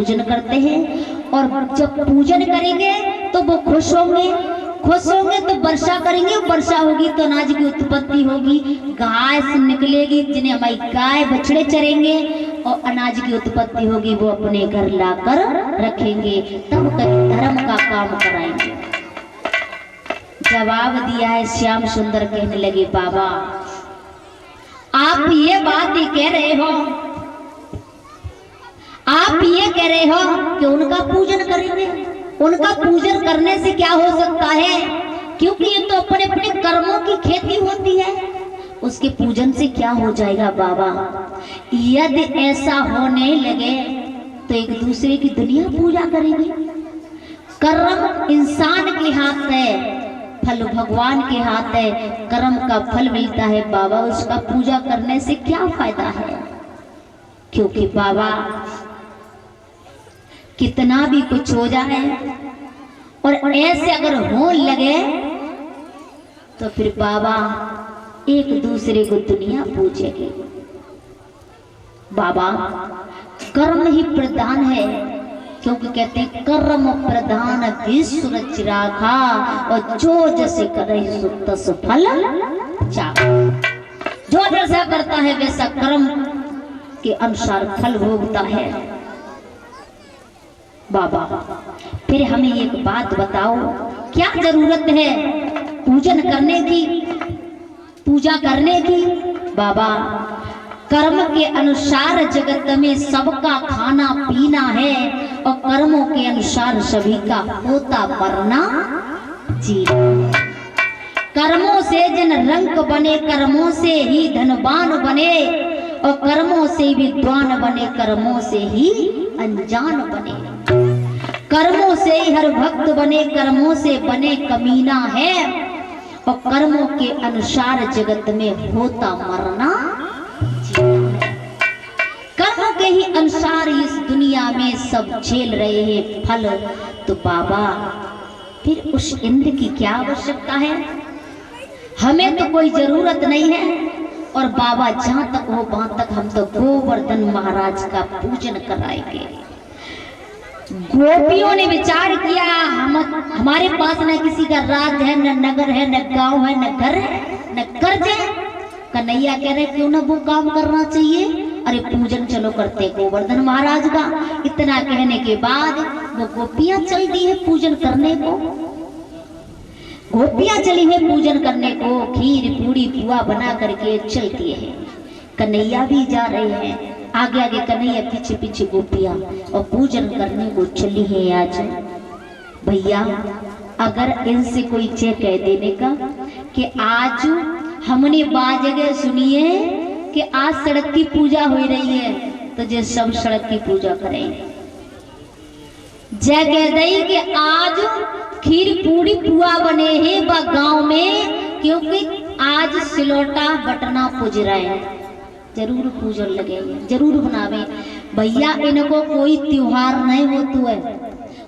पूजन करते हैं। और जब पूजन करेंगे तो वो खुश होंगे तो वर्षा करेंगे, वर्षा होगी तो अनाज की उत्पत्ति होगी, गाय से निकलेगी जिन्हें हमारी गाय बछड़े चरेंगे और अनाज की उत्पत्ति होगी, वो अपने घर लाकर रखेंगे, तब कभी धर्म का काम कराएंगे। जवाब दिया है श्याम सुंदर, कहने लगे बाबा आप ये बात ही कह रहे हो, आप ये कह रहे हो कि उनका पूजन करेंगे, उनका पूजन करने से क्या हो सकता है, क्योंकि ये तो अपने अपने कर्मों की खेती होती है, उसके पूजन से क्या हो जाएगा बाबा। यदि ऐसा होने लगे तो एक दूसरे की दुनिया पूजा करेंगे। कर्म इंसान के हाथ है, फल भगवान के हाथ है, कर्म का फल मिलता है बाबा, उसका पूजा करने से क्या फायदा है। क्योंकि बाबा कितना भी कुछ हो जाए और ऐसे अगर हो लगे तो फिर बाबा एक दूसरे को दुनिया पूजेगी। बाबा कर्म ही प्रधान है, क्योंकि कहते हैं कर्म प्रधान विश्व चिराखा, और जो जैसे करे तस फल चाखा। जो जैसा करता है वैसा कर्म के अनुसार फल भोगता है। बाबा फिर हमें एक बात बताओ, क्या जरूरत है पूजन करने की, पूजा करने की। बाबा कर्म के अनुसार जगत में सबका खाना पीना है, और कर्मों के अनुसार सभी का होता मरना जीना। कर्मों से जन रंग बने, कर्मों से ही धनवान बने, और कर्मों से विद्वान बने, कर्मों से ही अनजान बने। कर्मों से ही हर भक्त बने, कर्मों से बने कमीना है, और कर्मों के अनुसार जगत में होता मरना जीना। कर्म के ही अनुसार इस दुनिया में सब झेल रहे हैं फल। तो बाबा फिर उस इंद्र की क्या आवश्यकता है, हमें तो कोई जरूरत नहीं है। और बाबा जहां तक हो वहां तक हम तो गोवर्धन महाराज का पूजन कराएंगे। गोपियों ने विचार किया, हमारे पास न किसी का राज है, न नगर है, न गांव है, न घर है, न कर्ज है। कन्हैया कह रहे क्यों ना वो काम करना चाहिए, अरे पूजन चलो करते गोवर्धन महाराज का। इतना कहने के बाद वो गोपियां चल दी है पूजन करने को, गोपियां चली है पूजन करने को, खीर पूरी पुआ बना करके चल दिए हैं। कन्हैया भी जा रहे हैं, आगे आगे कन्हैया, पीछे पीछे गोपियां, और पूजन करने को चली है। आज भैया अगर इनसे कोई चे कह देने का कि आज हमने बाजगे सुनिए कि आज सड़क की पूजा हो रही है, तो जो सब सड़क की पूजा करें। जय कह दई कि आज खीर पूरी पुआ बने हैं गांव में, क्योंकि आज सिलोटा बटना पूज रहे हैं, जरूर पूजन लगे, जरूर बनावे। भैया इनको कोई त्योहार नहीं होता है,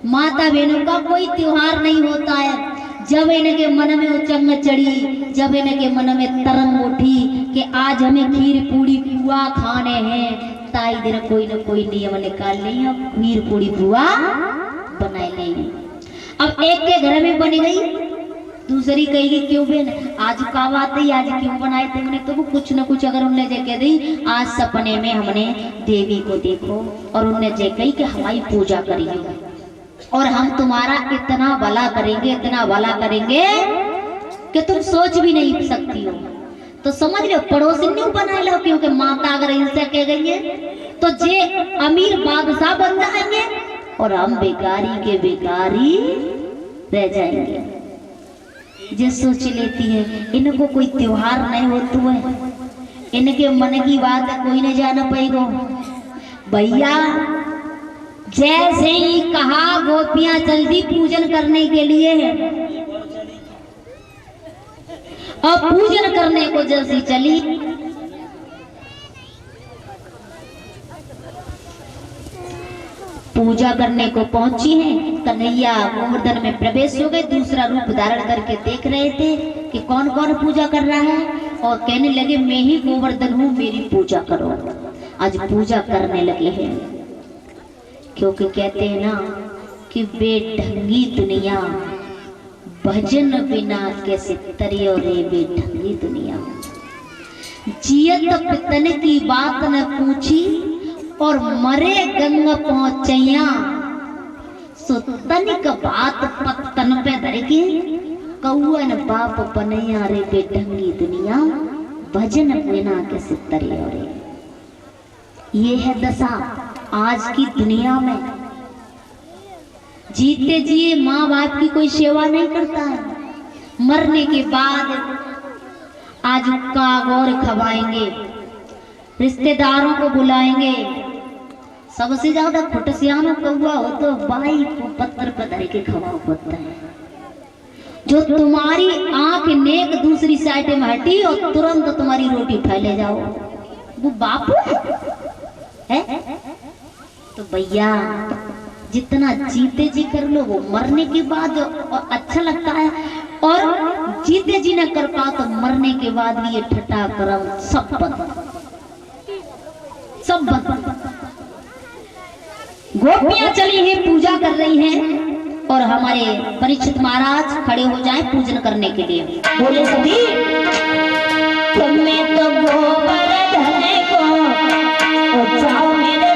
माता बहनों का कोई त्योहार नहीं होता है। जब इनके मन में उचंग चढ़ी, जब इनके मन में तरंग उठी कि आज हमें खीर पूरी पुआ खाने हैं, ताई दिन कोई न कोई नियम निकाल लें, अब खीर पूरी पुआ बनाए लें। अब एक के घर में बनी गई, दूसरी कहेगी क्यों बहन आज का बात है, आज क्यों बनाए थे हमने, तो वो कुछ न कुछ अगर उनने जय कह दी, आज सपने में हमने देवी को देखो और उनने जय कही कि हमारी पूजा करिए और हम तुम्हारा इतना भला करेंगे, इतना भला करेंगे कि तुम सोच भी नहीं सकती हो। तो समझ लो पड़ोसी नहीं बना लो, क्योंकि माता अगर इनसे कह गई है तो जे अमीर बादशाह बन जाएंगे और हम बेकारी के बेकारी रह जाएंगे। जे सोच लेती है इनको कोई त्योहार नहीं होता है, इनके मन की बात कोई नहीं जाना पाएगा। भैया जैसे ही कहा गोपियां जल्दी पूजन करने के लिए, और पूजन करने को जल्दी चली, पूजा करने को पहुंची है। कन्हैया गोवर्धन में प्रवेश हो गए, दूसरा रूप धारण करके देख रहे थे कि कौन कौन पूजा कर रहा है, और कहने लगे मैं ही गोवर्धन हूँ, मेरी पूजा करो। आज पूजा करने लगे हैं। क्योंकि कहते हैं ना कि बेढंगी दुनिया भजन बिना कैसे तरियो रे बेढंगी दुनिया। जियत पितन की बात न पूछी और मरे गंग पहुंचैया, सो तनिक बात पत्तन पे धर के कौन बाप बनैया रे बेढंगी दुनिया भजन बिना कैसे तरियो रे। ये है दशा आज की दुनिया में। जीते जिए माँ बाप की कोई सेवा नहीं करता है, मरने के बाद आज का गौर खवाएंगे, रिश्तेदारों को बुलाएंगे। सबसे ज्यादा खुटसियानों का हुआ हो तो बाई को पत्थर पर धर के खवाओ होता है। जो तुम्हारी आंख नेक दूसरी साइड में हटी और तुरंत तुम्हारी रोटी फैले जाओ, वो बापू है? तो भैया जितना जीते जी कर लो वो मरने के बाद और अच्छा लगता है, और जीते जी न कर पाओ तो मरने के बाद भी ये ठट्ठा करम सब बंद, सब बंद। गोपियां चली हैं, पूजा कर रही हैं, और हमारे परीक्षित महाराज खड़े हो जाएं पूजन करने के लिए। बोले सभी तुम्हें तो गोबर धने को और जाओ मेरे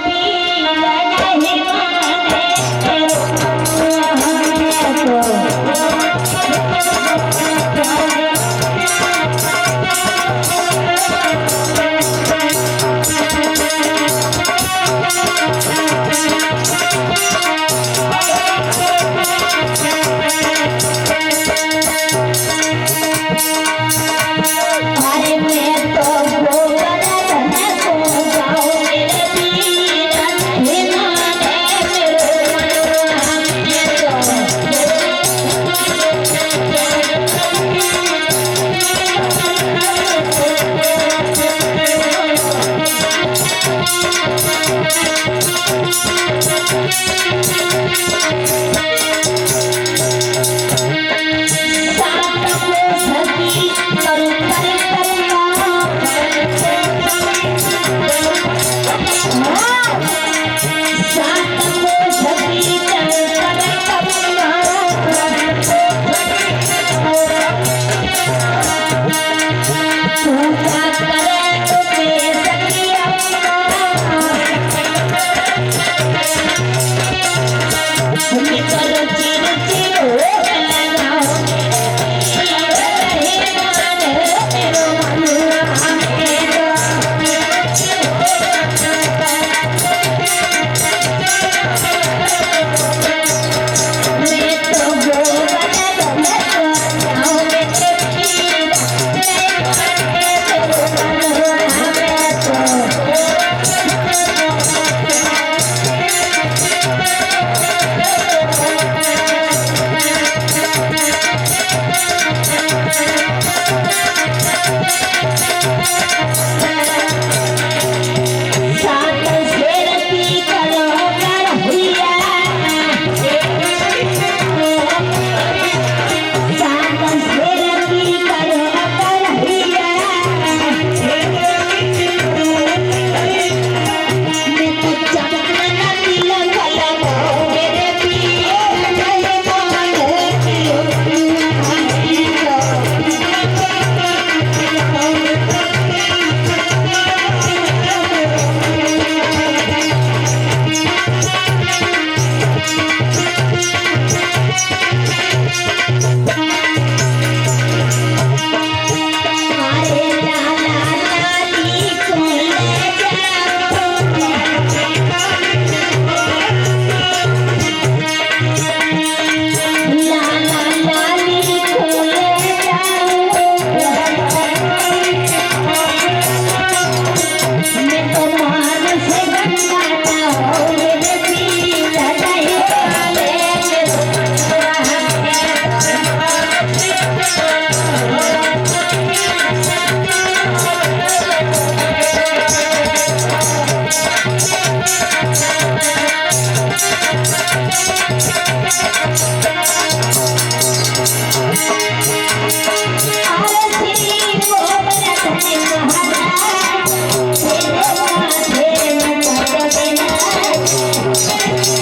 Thank you.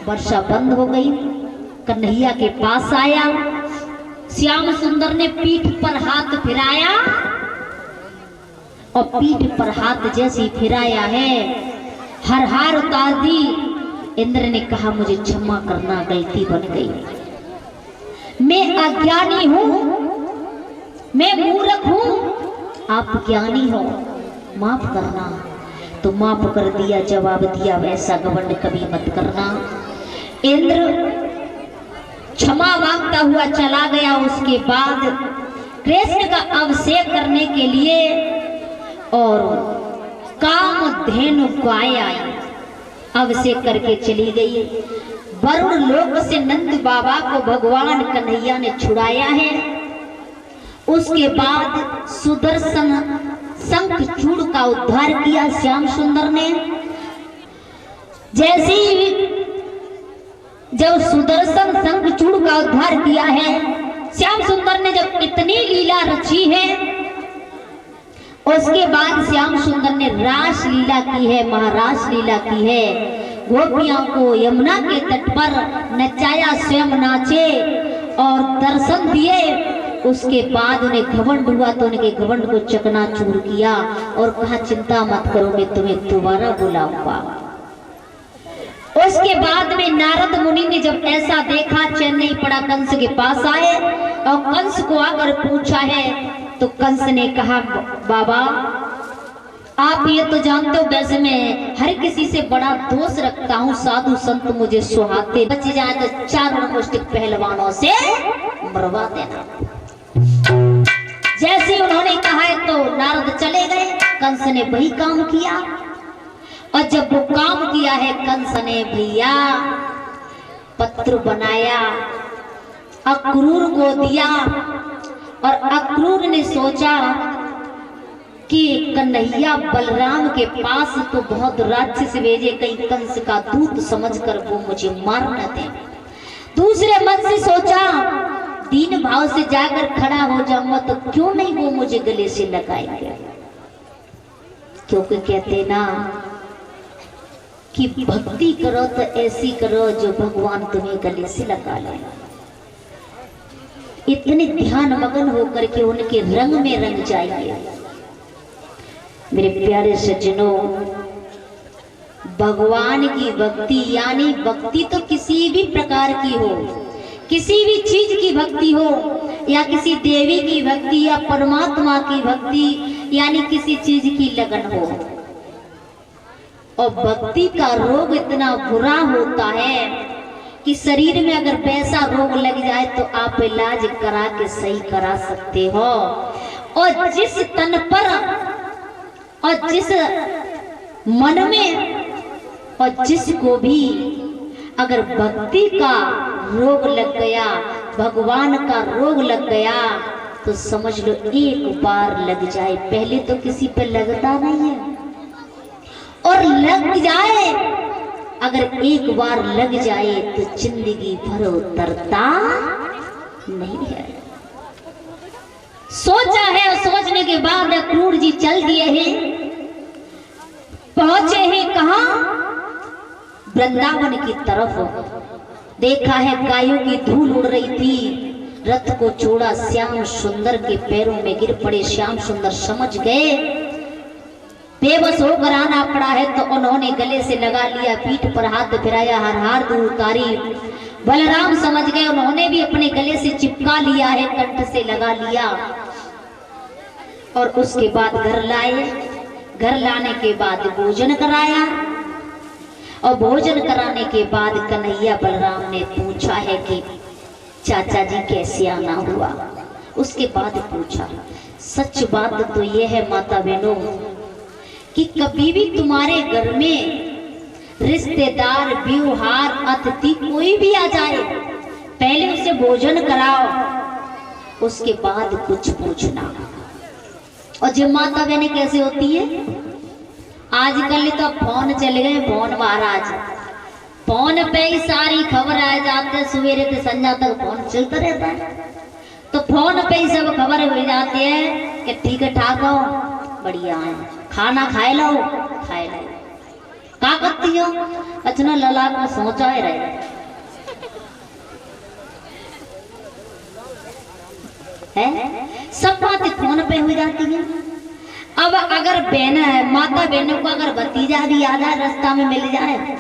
वर्षा बंद हो गई। कन्हैया के पास आया। श्याम सुंदर ने पीठ पर हाथ फिराया और पीठ पर हाथ जैसे फिराया है हर हार उतार दी। इंद्र ने कहा मुझे क्षमा करना, गलती बन गई, मैं अज्ञानी हूं, मैं मूर्ख हूं, आप ज्ञानी हो, माफ करना। तो माफ कर दिया, जवाब दिया, वैसा घमंड कभी मत करना। इंद्र क्षमा मांगता हुआ चला गया। उसके बाद कृष्ण का अभिषेक करने के लिए और कामधेनु गाय आई, अभिषेक करके चली गई। वरुण लोक से नंद बाबा को भगवान कन्हैया ने छुड़ाया है। उसके बाद सुदर्शन शंखचूड़ का उद्धार किया श्याम सुंदर ने। जैसे ही जब सुदर्शन शंखचूड़ का उद्धार किया है, श्याम सुंदर ने जब इतनी लीला रची है, उसके बाद श्याम सुंदर ने रास लीला की है, महारास लीला की है। गोपियों को यमुना के तट पर नचाया, स्वयं नाचे और दर्शन दिए। उसके बाद उन्हें घमंड हुआ तो उनके घमंड को चकनाचूर किया और कहा चिंता मत करो, मैं तुम्हें दोबारा बुलाऊंगा। उसके बाद में नारद मुनि ने जब ऐसा देखा, चैन नहीं पड़ा, कंस के पास आए और कंस को आकर पूछा है। तो कंस ने कहा बाबा आप ये तो जानते हो, वैसे मैं हर किसी से बड़ा दोष रखता हूँ, साधु संत मुझे सुहाते, बच जाए तो चारों मुष्टिक पहलवानों से मरवा देना। जैसे उन्होंने कहा है तो नारद चले गए। कंस ने वही काम किया और जब वो काम किया है, कंस ने भैया पत्र बनाया, अक्रूर को दिया और अक्रूर ने सोचा कि कन्हैया बलराम के पास तो बहुत राक्षस भेजे, कहीं कंस का दूत समझकर वो मुझे मार न दे। दूसरे मन से सोचा दीन भाव से जाकर खड़ा हो जाऊंगा तो क्यों नहीं वो मुझे गले से लगाएंगे, क्योंकि कहते ना कि भक्ति करो तो ऐसी करो जो भगवान तुम्हें गले से लगा ले। इतने ध्यान मगन होकर के उनके रंग में रंग जाइए। मेरे प्यारे सज्जनों, भगवान की भक्ति यानी भक्ति तो किसी भी प्रकार की हो, किसी भी चीज की भक्ति हो, या किसी देवी की भक्ति या परमात्मा की भक्ति यानी किसी चीज की लगन हो। और भक्ति का रोग इतना बुरा होता है कि शरीर में अगर वैसा रोग लग जाए तो आप इलाज करा के सही करा सकते हो। और जिस तन पर और जिस मन में और जिसको भी अगर भक्ति का रोग लग गया, भगवान का रोग लग गया, तो समझ लो एक बार लग जाए, पहले तो किसी पे लगता नहीं है, और लग जाए अगर एक बार लग जाए तो जिंदगी भर उतरता नहीं है। सोचा है और सोचने के बाद क्रूर जी चल दिए हैं, पहुंचे हैं कहां? वृंदावन की तरफ। देखा है गायों की धूल उड़ रही थी, रथ को छोड़ा, श्याम सुंदर के पैरों में गिर पड़े। श्याम सुंदर समझ गए बेबस होकर आना पड़ा है, तो उन्होंने गले से लगा लिया, पीठ पर हाथ फिराया, हर हार दूर उतारी। बलराम समझ गए, उन्होंने भी अपने गले से चिपका लिया है, कंठ से लगा लिया। और उसके बाद घर लाए, घर लाने के बाद भोजन कराया, और भोजन कराने के बाद कन्हैया बलराम ने पूछा है कि चाचा जी कैसे आना हुआ। उसके बाद पूछा, सच बात तो यह है माता बहनों कि कभी भी तुम्हारे घर में रिश्तेदार, व्यवहार, अतिथि कोई भी आ जाए, पहले उसे भोजन कराओ, उसके बाद कुछ पूछना। और जो माता बहनें कैसे होती है, आजकल तो फोन चले गए, फोन महाराज, फोन पे ही सारी खबर आ जाते, सवेरे से संध्या तक फोन चलता रहता है, तो फोन पे ही सब खबर हो जाती है कि ठीक है ठाक हो, बढ़िया है, खाना खाए लो, खाए लो। क्या करती हो? अच्छा लला को सोचा ही रहे है, सब बातें फोन पे हो जाती है। अब अगर बहन है, माता बहनों को अगर भतीजा भी आ जाए, रास्ता में मिल जाए,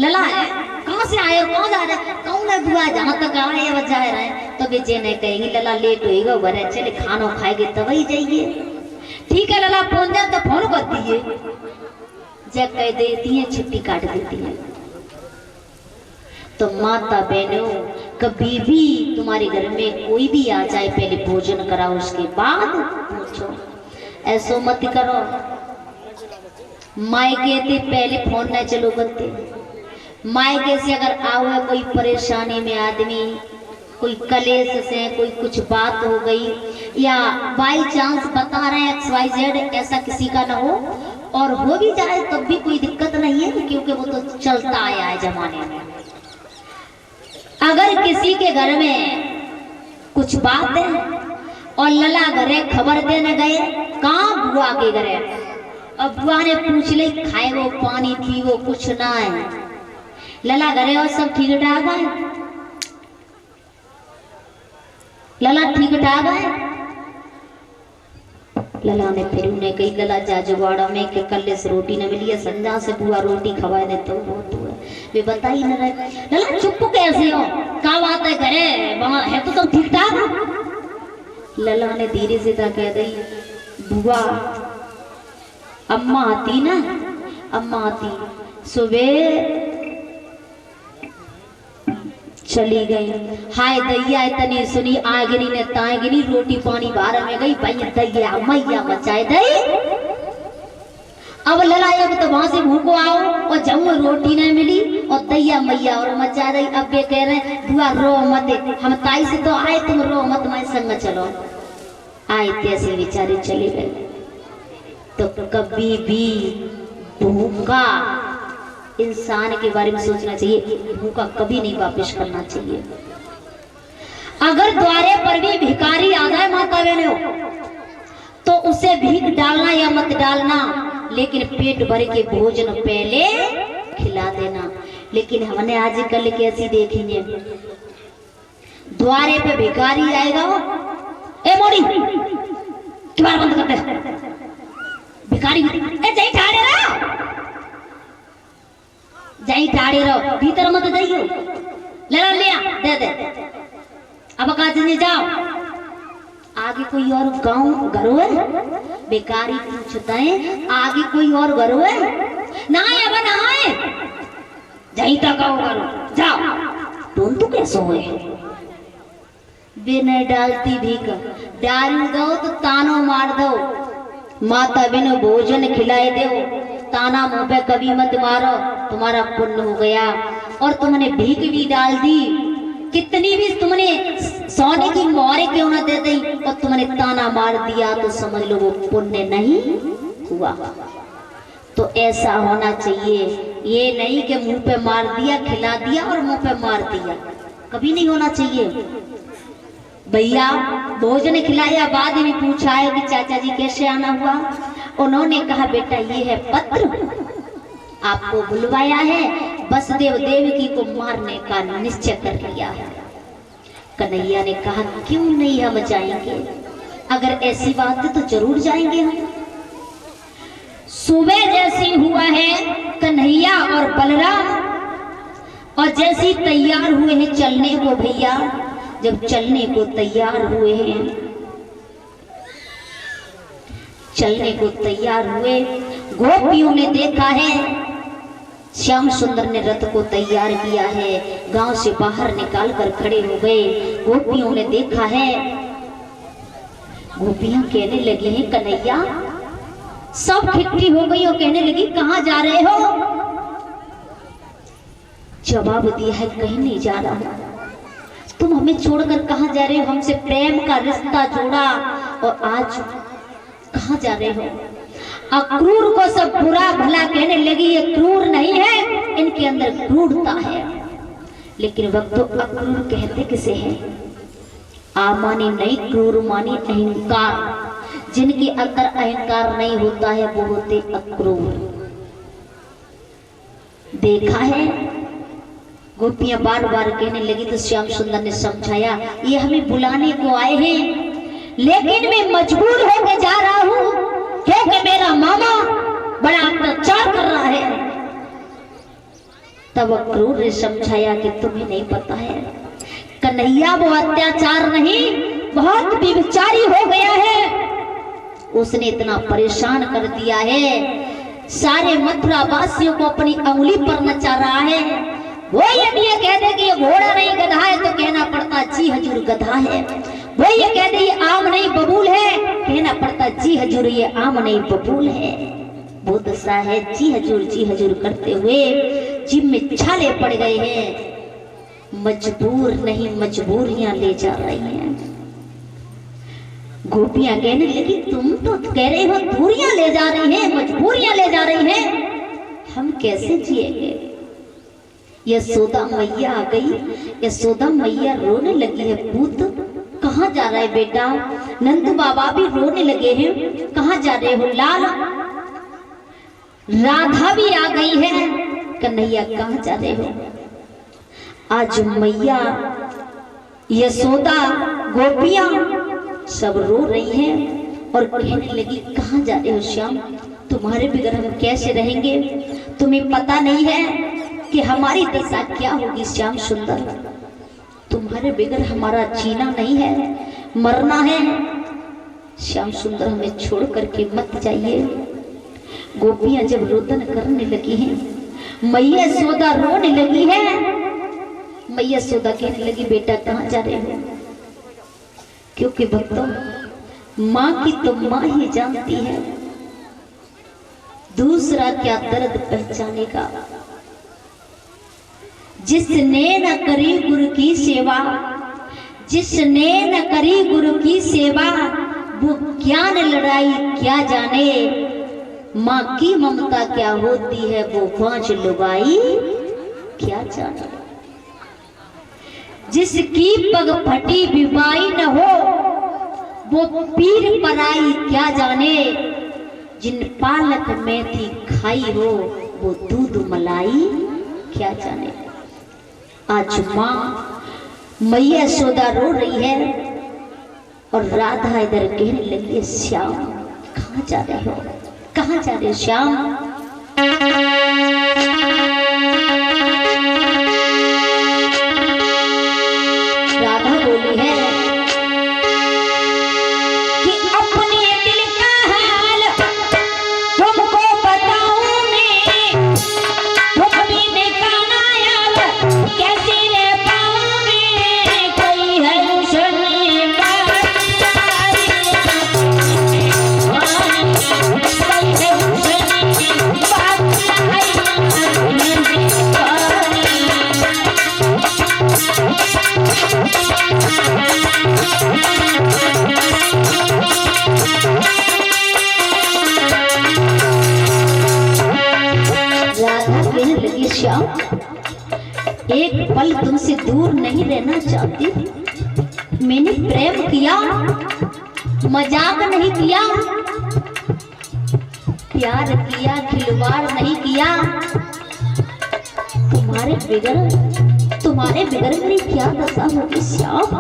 लला है कहाँ से आए, कौन जा रहे, कौन है बुआ, जहाँ तक आए या जा रहे हैं, तो बेचे नहीं कहेंगे लला लेट होएगा, घर चले खाना खाएंगे तब ही जाइए। ठीक है लला फोन जाए तो फोन कर दिए, जब कह देती है छुट्टी काट देती है। तो माता बहनों, कभी भी तुम्हारे घर में कोई भी आ जाए, पहले भोजन कराओ, उसके बाद पूछो, ऐसो मत करो। मायके थे पहले फोन न चलो करते, मायके से अगर आओ कोई परेशानी में आदमी, कोई कलेश से कोई कुछ बात हो गई, या बाई चांस बता रहे हैं XYZ, ऐसा किसी का ना हो, और हो भी जाए तब भी कोई दिक्कत नहीं है, क्योंकि वो तो चलता आया है जमाने में। अगर किसी के घर में कुछ बात है और लला घरे खबर देने गए, कहाँ बुआ के घरे, अब बुआ ने पूछ ली खाए वो पानी पी वो कुछ ना है, लला घरे और सब ठीक ठाक है, लला ठीक ठाक है। लला ने फिर उन्हें कही, लला जा जुगाड़ा में कि कल से रोटी न मिली है, संजा से बुआ रोटी खवाए ने तो बहुत हुआ, वे बता ही न रहे। लला चुप कैसे हो, क्या बात है घरे वहां है तो सब ठीक ठाक? लला ने धीरे से कह दी, बुआ अम्मा आती ना, अम्मा आती, सुबह चली गई, हाय दैया इतनी सुनी आगिनी ने तागिनी, रोटी पानी बाहर में गई, भाई दैया मैया मचाए दई। अब ललाया तो वहां से भूखो आओ, और जाऊं रोटी नहीं मिली, और दैया मैया और मचा दई। अब ये कह रहे बुआ रो मत, हम ताई से तो आए, तुम रो मत, मैं संग चलो। आए तैसे बेचारे चले गए। तो कभी भी भूखा इंसान के बारे में सोचना चाहिए, भूखा कभी नहीं वापस करना चाहिए। अगर द्वारे पर भी भिखारी आ जाए माता बहनों, तो उसे भीख डालना या मत डालना, लेकिन पेट भर के भोजन पहले खिला देना। लेकिन हमने आजकल कैसी देखी है, द्वारे पे भिखारी आएगा, ए मोड़ी किबार बंद कर दे, भिखारी जई ठाड़े रहो, जई ठाड़े रहो, भीतर मत जाइयो। ले लिया दे दे, अब काजनी जाओ। आगे कोई और गांव घरों है? बेकारी पूछता है आगे कोई और घरों है? ना है, अब ना है, जई तक आओ करो, जाओ। तुम तो कैसे हुए? बिन डालती भीख डाल दो तो तानो मार दो, माता बिन भोजन खिलाए दो, ताना मुंह पे कभी मत मारो, तुम्हारा पुण्य हो गया। और तुमने भीख भी डाल दी, कितनी भी तुमने सोने की मोहरें क्यों ना दे दी, और तुमने ताना मार दिया तो समझ लो वो पुण्य नहीं हुआ। तो ऐसा होना चाहिए, ये नहीं कि मुंह पे मार दिया, खिला दिया और मुंह पे मार दिया, कभी नहीं होना चाहिए। भैया भोजन खिलाया, बाद में पूछा है कि चाचा जी कैसे आना हुआ? उन्होंने कहा बेटा ये है पत्र, आपको बुलवाया है, वसुदेव देवकी को मारने का निश्चय कर लिया है। कन्हैया ने कहा क्यों नहीं हम जाएंगे, अगर ऐसी बात है तो जरूर जाएंगे हम। सुबह जैसी हुआ है कन्हैया और बलराम, और जैसी तैयार हुए हैं चलने को भैया, जब चलने को तैयार हुए हैं, चलने को तैयार हुए, गोपियों ने देखा है श्याम सुंदर ने रथ को तैयार किया है, गांव से बाहर निकाल कर खड़े हो गए। गोपियों ने देखा है, गोपियां कहने लगी हैं कन्हैया, सब इकट्ठी हो गई और कहने लगी कहां जा रहे हो? जवाब दिया है कहीं नहीं जा रहा, तुम हमें छोड़कर कहां जा रहे हो? हमसे प्रेम का रिश्ता जोड़ा और आज कहां जा रहे हो? अक्रूर को सब बुरा भला कहने लगी, ये क्रूर नहीं है, इनके अंदर क्रूरता है। लेकिन वक्त तो अक्रूर कहते किसे हैं? आ मानी नहीं, क्रूर मानी अहंकार। जिनके अंदर अहंकार नहीं होता है वो होते अक्रूर। देखा है, गोपियां बार बार कहने लगी तो श्याम सुंदर ने समझाया ये हमें बुलाने को आए हैं, लेकिन मैं मजबूर होकर जा रहा हूं क्योंकि मेरा मामा बड़ा अत्याचार कर रहा है। तब अक्रूर ने समझाया कि तुम्हें नहीं पता है, कन्हैया वो अत्याचार नहीं, बहुत व्यभिचारी हो गया है, उसने इतना परेशान कर दिया है, सारे मथुरा वासियों को अपनी उंगली पर नचा रहा है। वो यदि ये कह दे कि ये घोड़ा नहीं गधा है तो कहना पड़ता जी हजूर गधा है, वो ये कह दे ये आम नहीं बबूल है, कहना पड़ता जी हजूर ये आम नहीं बबूल है। वो दशा है जी हजूर करते हुए जिम में छाले पड़ गए हैं, मजबूर नहीं मजबूरियां ले जा रही हैं। गोपियां कहने लगी तुम तो कह रहे हो दूरियां ले जा रही हैं, मजबूरियां ले जा रही हैं, हम कैसे जिएंगे? यशोदा मैया आ गई, यशोदा मैया रोने लगी है, पूत कहाँ जा रहा है बेटा? नंद बाबा भी रोने लगे हैं, कहाँ जा रहे हो लाल? राधा भी आ गई है, कन्हैया कहाँ जा रहे हो? आज मैया यशोदा गोपियां सब रो रही हैं और कहने लगी कहाँ जा रहे हो श्याम, तुम्हारे बगैर हम कैसे रहेंगे? तुम्हें पता नहीं है कि हमारी दशा क्या होगी श्याम सुंदर, तुम्हारे बगैर हमारा जीना नहीं है, मरना है। श्याम सुंदर हमें छोड़ करके मत जाइए। गोपियां जब रोदन करने लगी हैं, मैया यशोदा रोने लगी है, मैया यशोदा कहने लगी बेटा कहाँ जा रहे हो? क्योंकि भक्तों माँ की तो माँ ही जानती है, दूसरा क्या दर्द पहचानेगा। जिसने न करी गुरु की सेवा, जिसने न करी गुरु की सेवा, वो ज्ञान लड़ाई क्या जाने, माँ की ममता क्या होती है वो पांच लुगाई क्या जाने। जिसकी पग फटी बिबाई न हो वो पीर पराई क्या जाने, जिन पालक में थी खाई हो वो दूध मलाई क्या जाने। आज माँ मैया यशोदा रो रही है और राधा इधर कहने लगी श्याम कहाँ जा रहे हो? कहाँ जा रहे हो श्याम? राधा बोली है कि अपने दिल का हाल तुमको बताऊं मैं, तुम भी देखा ना यार कैसे रह पाऊं मैं, कोई है रुशनी बात आई, कोई है रुशनी बात आई। राधा कहने लगी श्याम, एक पल तुमसे दूर नहीं रहना चाहती। मैंने प्रेम किया, मजाक नहीं किया, प्यार किया, खिलवाड़ नहीं किया। तुम्हारे बिगड़ मेरी क्या दशा होगी श्याम?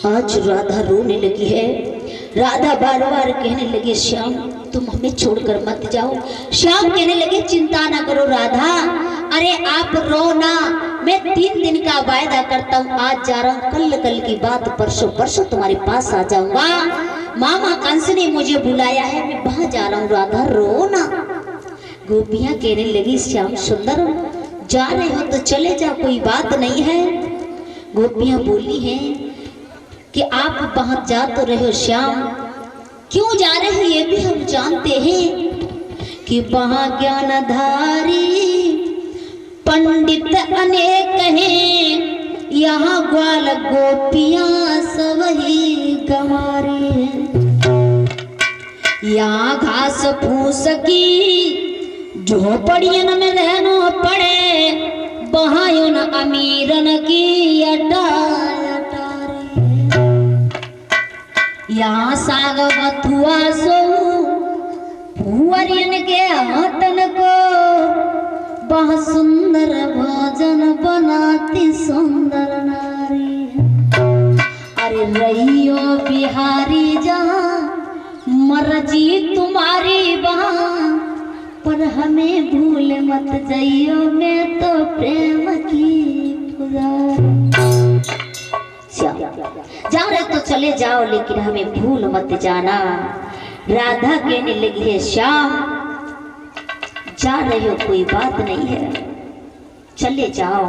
आज राधा रोने लगी है। राधा बार बार कहने लगी श्याम तुम हमें छोड़कर मत जाओ। श्याम कहने लगे चिंता ना करो राधा, अरे आप रो ना, मैं 3 दिन का वायदा करता हूँ, आज जा रहा हूँ, कल की बात परसों परसों तुम्हारे पास आ जाऊंगा। मामा कंस ने मुझे बुलाया है, मैं वहां जा रहा हूँ, राधा रो ना। गोपियां कहने लगी श्याम सुंदर जा रहे हो तो चले जाओ, कोई बात नहीं है। गोपियां बोली हैं कि आप वहां जा तो रहे हो श्याम, क्यों जा रहे हो ये भी हम जानते हैं कि वहां ज्ञानधारी पंडित अनेक हैं, यहाँ ग्वाल गोपियां सब ही गंवारे हैं। यहाँ घास फूस की झोपड़ियन में रहना पड़े, वहां उन अमीरन की अटारे। यहाँ साग बथुआ सो भुवरियन के हाथन को, बहुत सुंदर भोजन बनाती सुंदर नारी। अरे रहियो बिहारी जहाँ मर्जी तुम्हारी वहाँ, पर हमें भूल मत जाइयो, मैं तो प्रेम की पुजारी। जा रहे तो चले जाओ लेकिन हमें भूल मत जाना। राधा कहने लगी है श्याम जा रहे हो कोई बात नहीं है, चले जाओ।